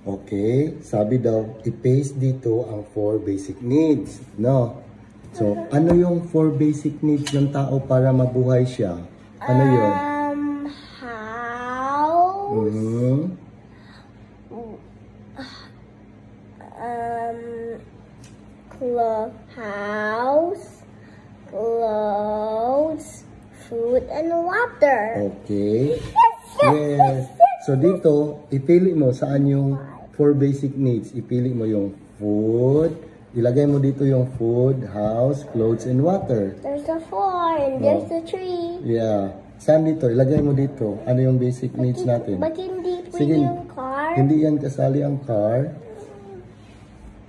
Okay, sabi daw, i-paste dito ang 4 basic needs, no? So, ano yung 4 basic needs ng tao para mabuhay siya? Ano yun? House. House, clothes, food, and water. Okay. Yes. So dito, ipili mo saan yung 4 basic needs. Ipili mo yung food. Ilagay mo dito yung food, house, clothes, and water. There's the 4 and there's the 3. Yeah. Saan dito? Ilagay mo dito. Ano yung basic needs natin? But hindi Sige. pwede yung car. Hindi yan kasali ang car.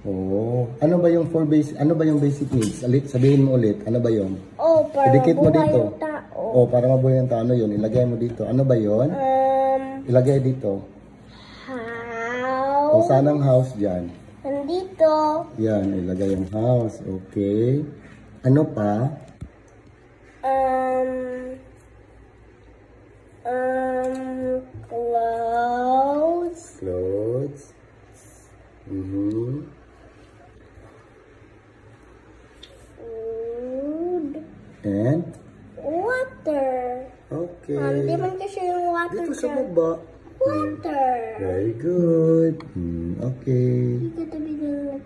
Oh, ano ba yung basic needs? Sabihin mo ulit, ano ba 'yon? Oh, para Idikit mo mabuhay dito. yung tao. Oh, para mabuhay ang tao. Ano 'yon? Ilagay mo dito. Ano ba 'yon? Ilagay dito. House. O, saan ang house diyan? Nandito. Yan, ilagay yung house. Okay. Ano pa? Clothes. Clothes. Food. And? Water. Okay. Di man kasi yung water Dito sa dyan. baba. Water. Very good. Okay. Dito tabi ng